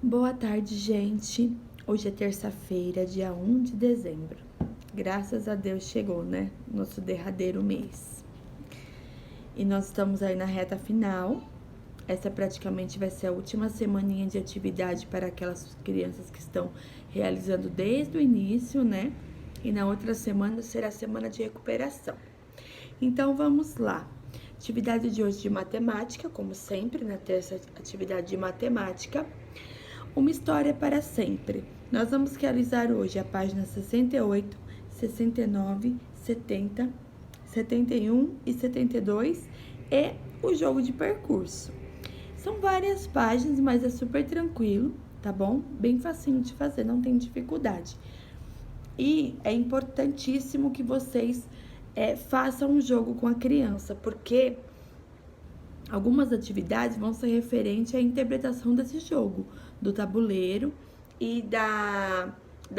Boa tarde, gente. Hoje é terça-feira, dia 1 de dezembro. Graças a Deus chegou, né? Nosso derradeiro mês. E nós estamos aí na reta final. Essa praticamente vai ser a última semaninha de atividade para aquelas crianças que estão realizando desde o início, né? E na outra semana será a semana de recuperação. Então, vamos lá. Atividade de hoje de matemática, como sempre, na terça atividade de matemática. Uma história para sempre. Nós vamos realizar hoje a página 68, 69, 70, 71 e 72 e o jogo de percurso. São várias páginas, mas é super tranquilo, tá bom? Bem facinho de fazer, não tem dificuldade. E é importantíssimo que vocês façam um jogo com a criança, porque algumas atividades vão ser referentes à interpretação desse jogo, do tabuleiro e da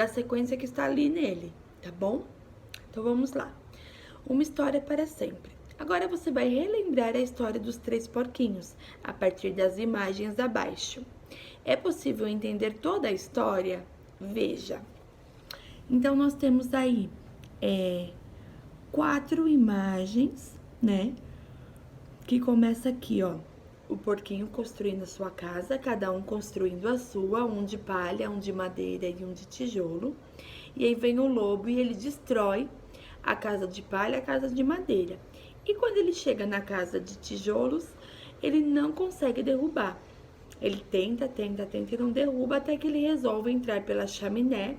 sequência que está ali nele, tá bom? Então vamos lá. Uma história para sempre. Agora você vai relembrar a história dos três porquinhos a partir das imagens abaixo. É possível entender toda a história? Veja. Então nós temos aí 4 imagens, né? Que começa aqui, ó. O porquinho construindo a sua casa, cada um construindo a sua, um de palha, um de madeira e um de tijolo. E aí vem o lobo e ele destrói a casa de palha, a casa de madeira. E quando ele chega na casa de tijolos, ele não consegue derrubar. Ele tenta e não derruba até que ele resolve entrar pela chaminé.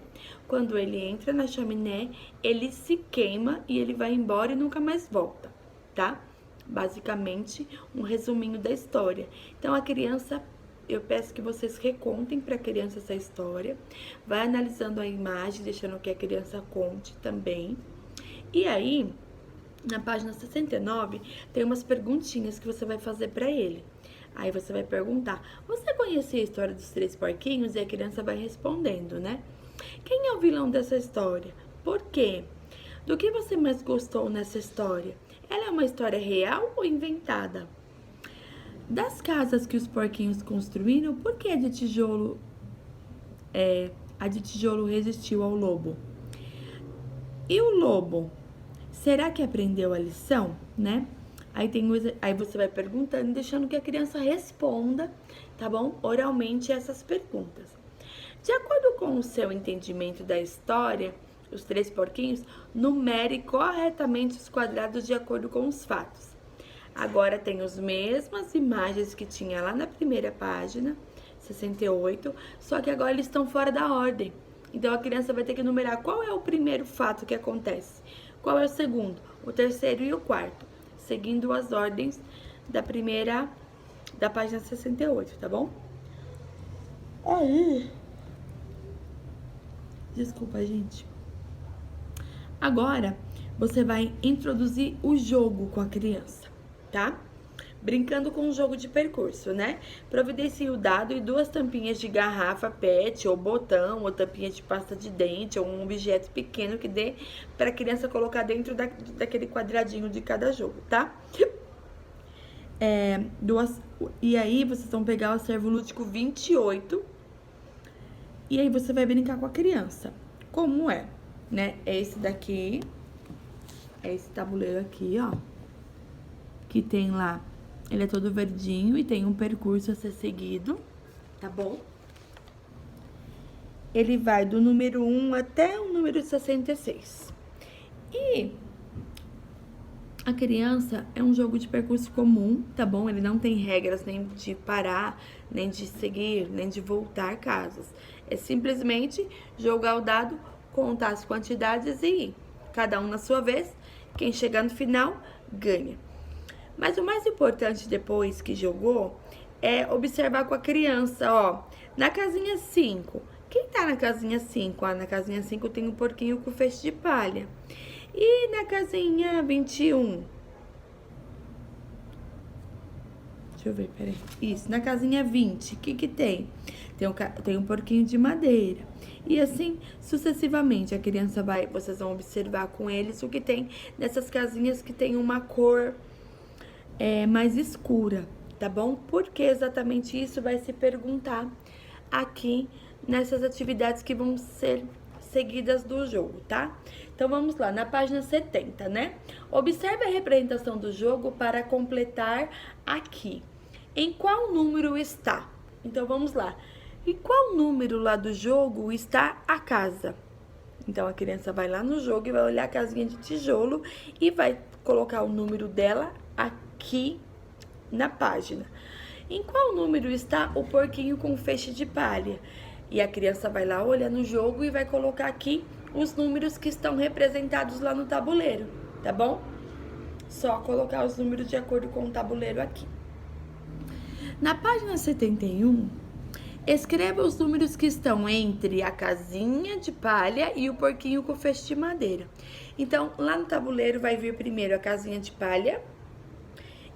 Quando ele entra na chaminé, ele se queima e ele vai embora e nunca mais volta, tá? Basicamente, um resuminho da história. Então, a criança, eu peço que vocês recontem para a criança essa história. Vai analisando a imagem, deixando que a criança conte também. E aí, na página 69, tem umas perguntinhas que você vai fazer para ele. Aí você vai perguntar: você conhecia a história dos três porquinhos? E a criança vai respondendo, né? Quem é o vilão dessa história? Por quê? Do que você mais gostou nessa história? Ela é uma história real ou inventada? Das casas que os porquinhos construíram, por que a de tijolo resistiu ao lobo? E o lobo, será que aprendeu a lição, né? Aí você vai perguntando, deixando que a criança responda, tá bom? Oralmente essas perguntas. De acordo com o seu entendimento da história, os três porquinhos, numere corretamente os quadrados de acordo com os fatos. Agora tem as mesmas imagens que tinha lá na primeira página, 68, só que agora eles estão fora da ordem. Então a criança vai ter que numerar qual é o primeiro fato que acontece, qual é o segundo, o terceiro e o quarto, seguindo as ordens da página 68, tá bom? Aí, desculpa, gente. Agora, você vai introduzir o jogo com a criança, tá? Brincando com um jogo de percurso, né? Providencie o dado e 2 tampinhas de garrafa PET, ou botão, ou tampinha de pasta de dente, ou um objeto pequeno que dê para a criança colocar dentro daquele quadradinho de cada jogo, tá? E aí, vocês vão pegar o acervo lúdico 28 e aí você vai brincar com a criança. Como é, né? É esse daqui, é esse tabuleiro aqui, ó, que tem lá, ele é todo verdinho e tem um percurso a ser seguido, tá bom? Ele vai do número 1 até o número 66. E a criança é um jogo de percurso comum, tá bom? Ele não tem regras nem de parar, nem de seguir, nem de voltar casas. É simplesmente jogar o dado, contar as quantidades e ir. Cada um na sua vez. Quem chegar no final, ganha. Mas o mais importante depois que jogou é observar com a criança, ó. Na casinha 5, quem tá na casinha 5? Ah, na casinha 5 tem um porquinho com feixe de palha. E na casinha 21? Deixa eu ver, peraí. Isso, na casinha 20, o que tem? Tem um porquinho de madeira. E assim, sucessivamente, vocês vão observar com eles o que tem nessas casinhas que tem uma cor mais escura, tá bom? Porque exatamente isso vai se perguntar aqui nessas atividades que vão ser seguidas do jogo, tá? Então, vamos lá, na página 70, né? Observe a representação do jogo para completar aqui. Em qual número está? Então, vamos lá. Em qual número lá do jogo está a casa? Então, a criança vai lá no jogo e vai olhar a casinha de tijolo e vai colocar o número dela aqui na página. Em qual número está o porquinho com feixe de palha? E a criança vai lá olhar no jogo e vai colocar aqui os números que estão representados lá no tabuleiro, tá bom? Só colocar os números de acordo com o tabuleiro aqui. Na página 71, escreva os números que estão entre a casinha de palha e o porquinho com feixe de madeira. Então, lá no tabuleiro vai vir primeiro a casinha de palha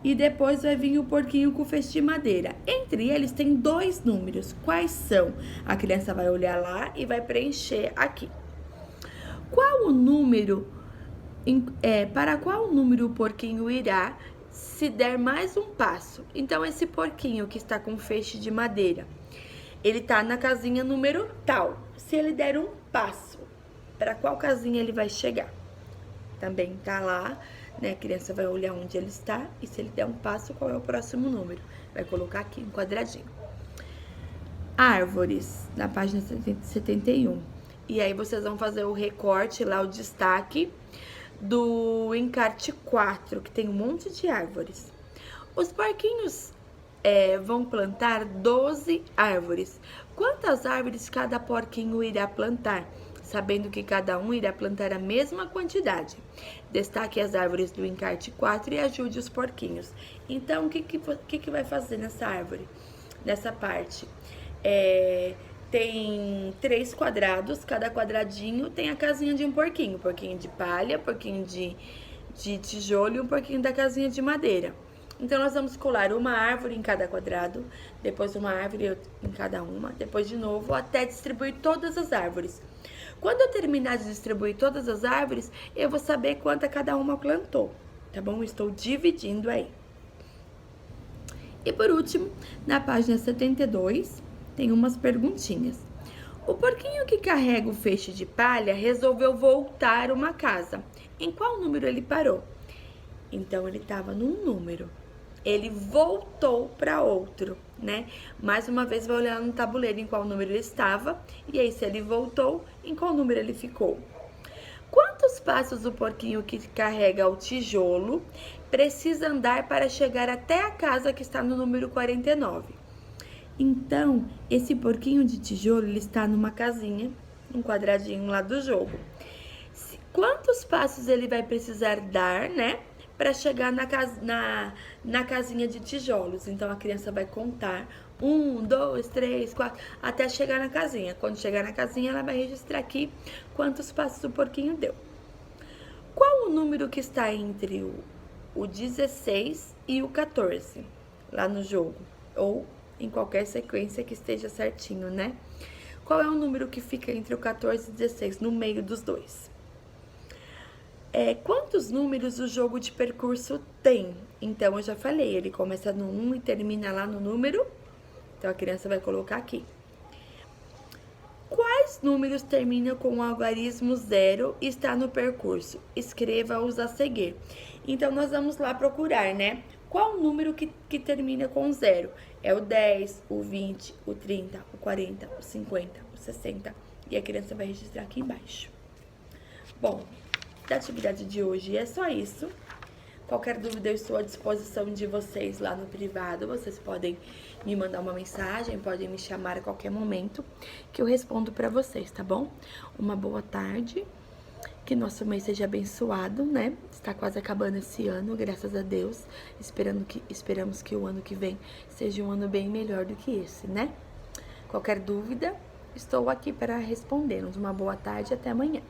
e depois vai vir o porquinho com feixe de madeira. Entre eles tem 2 números. Quais são? A criança vai olhar lá e vai preencher aqui. Qual o número, para qual número o porquinho irá se der mais um passo? Então, esse porquinho que está com feixe de madeira, ele tá na casinha número tal. Se ele der um passo, para qual casinha ele vai chegar? Também tá lá, né? A criança vai olhar onde ele está e se ele der um passo, qual é o próximo número? Vai colocar aqui um quadradinho. Árvores, na página 71. E aí vocês vão fazer o recorte lá, o destaque do encarte 4, que tem um monte de árvores. Os porquinhos vão plantar 12 árvores. Quantas árvores cada porquinho irá plantar? Sabendo que cada um irá plantar a mesma quantidade. Destaque as árvores do encarte 4 e ajude os porquinhos. Então, o que vai fazer nessa árvore? Nessa parte? Tem 3 quadrados, cada quadradinho tem a casinha de um porquinho. Porquinho de palha, porquinho de tijolo e um porquinho da casinha de madeira. Então, nós vamos colar uma árvore em cada quadrado, depois uma árvore em cada uma, depois de novo, até distribuir todas as árvores. Quando eu terminar de distribuir todas as árvores, eu vou saber quanta cada uma plantou, tá bom? Estou dividindo aí. E por último, na página 72, tem umas perguntinhas. O porquinho que carrega o feixe de palha resolveu voltar uma casa. Em qual número ele parou? Então, ele estava num número. Ele voltou para outro, né? Mais uma vez, vai olhar no tabuleiro em qual número ele estava. E aí, se ele voltou, em qual número ele ficou? Quantos passos o porquinho que carrega o tijolo precisa andar para chegar até a casa que está no número 49? Então, esse porquinho de tijolo, ele está numa casinha, um quadradinho lá do jogo. Quantos passos ele vai precisar dar, né? Para chegar na casinha de tijolos. Então, a criança vai contar 1, 2, 3, 4, até chegar na casinha. Quando chegar na casinha, ela vai registrar aqui quantos passos o porquinho deu. Qual o número que está entre o 16 e o 14 lá no jogo? Ou em qualquer sequência que esteja certinho, né? Qual é o número que fica entre o 14 e o 16, no meio dos dois? Quantos números o jogo de percurso tem? Então, eu já falei, ele começa no 1 e termina lá no número. Então, a criança vai colocar aqui. Quais números terminam com o algarismo 0 e está no percurso? Escreva-os a seguir. Então, nós vamos lá procurar, né? Qual o número que termina com 0? É o 10, o 20, o 30, o 40, o 50, o 60. E a criança vai registrar aqui embaixo. Bom, da atividade de hoje é só isso. Qualquer dúvida, eu estou à disposição de vocês lá no privado. Vocês podem me mandar uma mensagem, podem me chamar a qualquer momento, que eu respondo para vocês, tá bom? Uma boa tarde, que nosso mês seja abençoado, né? Está quase acabando esse ano, graças a Deus. Esperamos que o ano que vem seja um ano bem melhor do que esse, né? Qualquer dúvida, estou aqui para responder. Uma boa tarde e até amanhã.